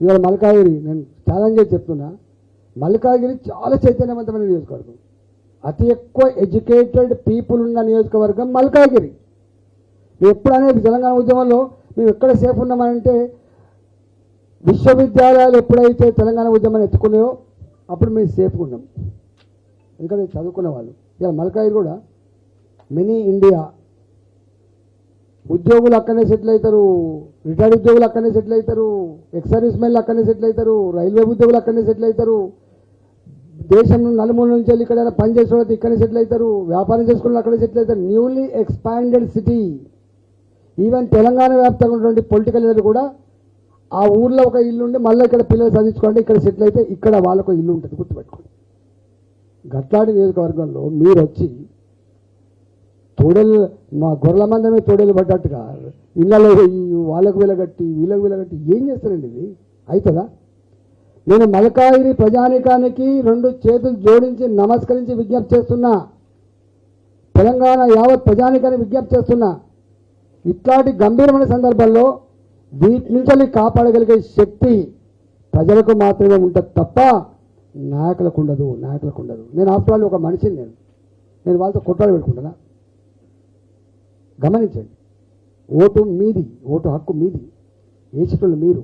ఇవాళ మల్కాగిరి నేను ఛాలెంజ్ చేసి చెప్తున్నా, మల్కాగిరి చాలా చైతన్యవంతమైన నియోజకవర్గం, అతి ఎక్కువ ఎడ్యుకేటెడ్ పీపుల్ ఉన్న నియోజకవర్గం మల్కాగిరి. మేము ఎప్పుడు అనేది తెలంగాణ ఉద్యమంలో మేము ఎక్కడ సేఫ్ ఉన్నామంటే, విశ్వవిద్యాలయాలు ఎప్పుడైతే తెలంగాణ ఉద్యమాన్ని ఎత్తుకున్నాయో అప్పుడు మేము సేఫ్గా ఉన్నాం, ఎందుకంటే చదువుకునే వాళ్ళు. ఇలా మల్కాగిరి కూడా మినీ ఇండియా, ఉద్యోగులు అక్కడనే సెటిల్ అవుతారు, రిటైర్డ్ ఉద్యోగులు అక్కడనే సెటిల్ అవుతారు, ఎక్స్ సర్వీస్ మెన్లు అక్కడనే సెటిల్ అవుతారు, రైల్వే ఉద్యోగులు అక్కడనే సెటిల్ అవుతారు, దేశం నలుమూల నుంచి వెళ్ళి ఇక్కడ పని చేసే వాళ్ళు ఇక్కడనే సెటిల్ అవుతారు, వ్యాపారం చేసుకున్న అక్కడే సెటిల్ అవుతారు. Newly expanded city. Even Telangana వ్యాప్తంగా ఉన్నటువంటి పొలిటికల్ లీడర్ కూడా ఆ ఊర్లో ఒక ఇల్లు ఉండి మళ్ళీ ఇక్కడ పిల్లలు చదివించుకోండి, ఇక్కడ సెటిల్ అయితే ఇక్కడ వాళ్ళకు ఇల్లు ఉంటుంది, గుర్తుపెట్టుకోండి. గట్లాడి నియోజకవర్గంలో మీరు వచ్చి తోడేలు, మా గొర్రెల మందమే తోడేలు పడ్డట్టుగా ఇళ్ళలో వాళ్ళకు వెలగట్టి వీళ్ళకు వెలగట్టి ఏం చేస్తారండి? ఇది అవుతుందా? నేను మల్కాగిరి ప్రజానీకానికి 2 చేతులు జోడించి నమస్కరించి విజ్ఞప్తి చేస్తున్నా, తెలంగాణ యావత్ ప్రజానీకానికి విజ్ఞప్తి చేస్తున్నా, ఇట్లాంటి గంభీరమైన సందర్భాల్లో వీటి నుంచి కాపాడగలిగే శక్తి ప్రజలకు మాత్రమే ఉంటుంది తప్ప నాయకులకు ఉండదు. నేను ఆఫ్టర్ ఆల్ ఒక మనిషిని, నేను వాళ్ళతో కొట్టాలు పెట్టుకుంటున్నా. గమనించండి, ఓటు మీది, ఓటు హక్కు మీది, ఏచిటోళ్ళు మీరు,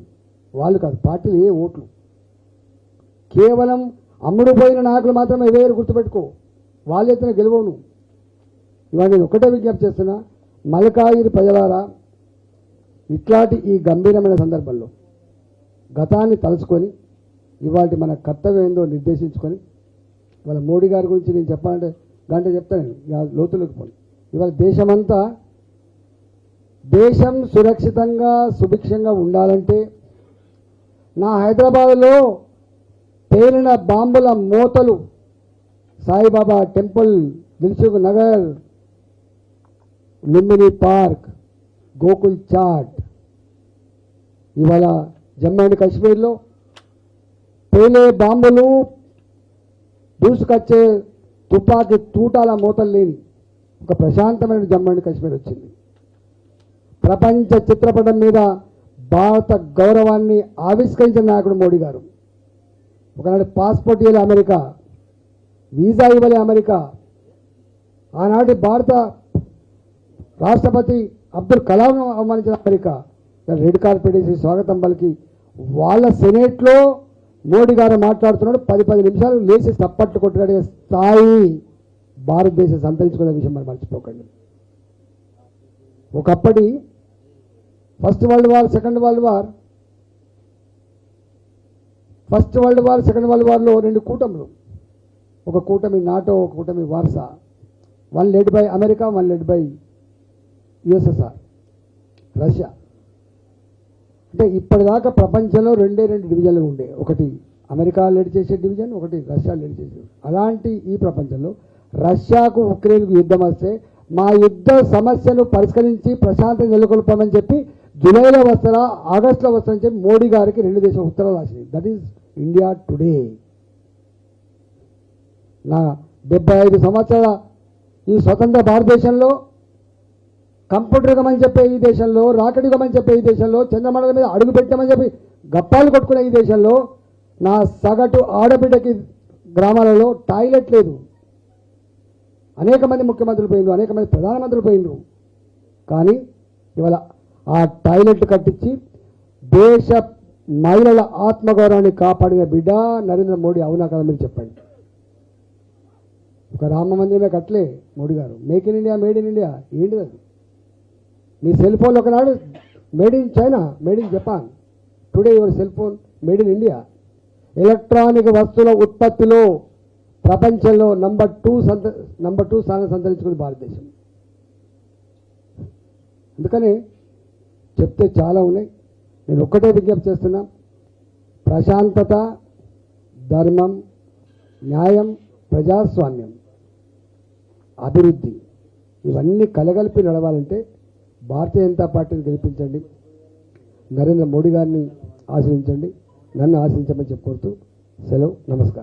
వాళ్ళు కాదు. పార్టీలు ఏ ఓట్లు కేవలం అమ్ముడు పోయిన నాయకులు మాత్రమే వేరు, గుర్తుపెట్టుకో. వాళ్ళు ఎత్తున గెలవను. ఇవాళ నేను ఒకటే విజ్ఞప్తి చేస్తున్నా, మల్కాగిరి ప్రజలారా, ఇట్లాంటి ఈ గంభీరమైన సందర్భంలో గతాన్ని తలుచుకొని ఇవాళ మన కర్తవ్యం ఏందో నిర్దేశించుకొని, ఇవాళ మోడీ గారి గురించి నేను చెప్పాలంటే గంట చెప్తాను, లోతులోకి పోను. ఇవాళ దేశం సురక్షితంగా సుభిక్షంగా ఉండాలంటే నా హైదరాబాద్లో పేలిన బాంబుల మోతలు, సాయిబాబా టెంపుల్, దిల్సుఖ్ నగర్, లుంబిని పార్క్, గోకుల్ చాట్, ఇవాళ జమ్మూ అండ్ కాశ్మీర్లో పేలే బాంబులు, దూసుకొచ్చే తుపాకీ తూటాల మోతలు లేని ఒక ప్రశాంతమైన జమ్మూ అండ్ కాశ్మీర్ వచ్చింది. ప్రపంచ చిత్రపటం మీద భారత గౌరవాన్ని ఆవిష్కరించిన నాయకుడు మోడీ గారు. ఒకనాడు పాస్పోర్ట్ ఇవ్వలే అమెరికా, వీసా ఇవ్వలే అమెరికా. ఆనాటి భారత రాష్ట్రపతి అబ్దుల్ కలాం అవమానించిన అమెరికా రెడ్ కార్పెట్ వేసి స్వాగతం పలికి వాళ్ళ సెనేట్లో మోడీ గారు మాట్లాడుతున్నాడు. 10 నిమిషాలు లేచి చప్పట్లు కొట్టుకునే స్థాయి భారతదేశం సంతరించుకునే విషయం మనం మర్చిపోకండి. ఒకప్పటి first world war, second world వార్లో 2 కూటములు, ఒక కూటమి నాటో, ఒక కూటమి Warsaw. 1 led by America, 1 led by USSR, Russia. అంటే ఇప్పటిదాకా ప్రపంచంలో 2 డివిజన్లు ఉండే, ఒకటి అమెరికా లీడ్ చేసే డివిజన్, ఒకటి రష్యా లీడ్ చేసే. అలాంటి ఈ ప్రపంచంలో రష్యాకు ఉక్రెయిన్కు యుద్ధం వస్తే మా యుద్ధ సమస్యను పరిష్కరించి ప్రశాంతం నెలకొల్పామని చెప్పి జూలైలో వస్తారా, ఆగస్టులో వస్తారని చెప్పి మోడీ గారికి 2 దేశాల ఉత్తరాలు రాసింది. That is India today. నా 75 సంవత్సరాల ఈ స్వతంత్ర భారతదేశంలో కంప్యూటర్ యుగం అని చెప్పే ఈ దేశంలో, రాకెట్ యుగం అని చెప్పే ఈ దేశంలో, చంద్రమండలం మీద అడుగు పెట్టామని చెప్పి గప్పాలు కొట్టుకునే ఈ దేశంలో నా సగటు ఆడబిడ్డకి గ్రామాలలో టాయిలెట్ లేదు. అనేక మంది ముఖ్యమంత్రులు పోయినరు, అనేక మంది ప్రధానమంత్రులు పోయినరు. కానీ ఇవాళ ఆ టాయిలెట్ కట్టించి దేశ మహిళల ఆత్మగౌరవాన్ని కాపాడిన బిడ్డ నరేంద్ర మోడీ. అవునా కదా? మీరు చెప్పండి. ఒక రామ మందిరమే కట్టలే మోడీ గారు. Make in India, made in India ఏంటిది అది? నీ సెల్ ఫోన్ ఒకనాడు made in China, made in Japan. Today your cell phone made in India. Electronic వస్తువుల ఉత్పత్తిలో ప్రపంచంలో నంబర్ 2 స్థానం సంతరించుకుంది భారతదేశం. అందుకని చెప్తే చాలా ఉన్నాయి. నేను ఒక్కటే విజ్ఞప్తి చేస్తున్నా, ప్రశాంతత, ధర్మం, న్యాయం, ప్రజాస్వామ్యం, అభివృద్ధి ఇవన్నీ కలగలిపి నడవాలంటే భారతీయ జనతా పార్టీని గెలిపించండి, నరేంద్ర మోడీ గారిని ఆశీర్వదించండి, నన్ను ఆశీర్వించమని చెప్పుకుంటూ సెలవు. నమస్కారం.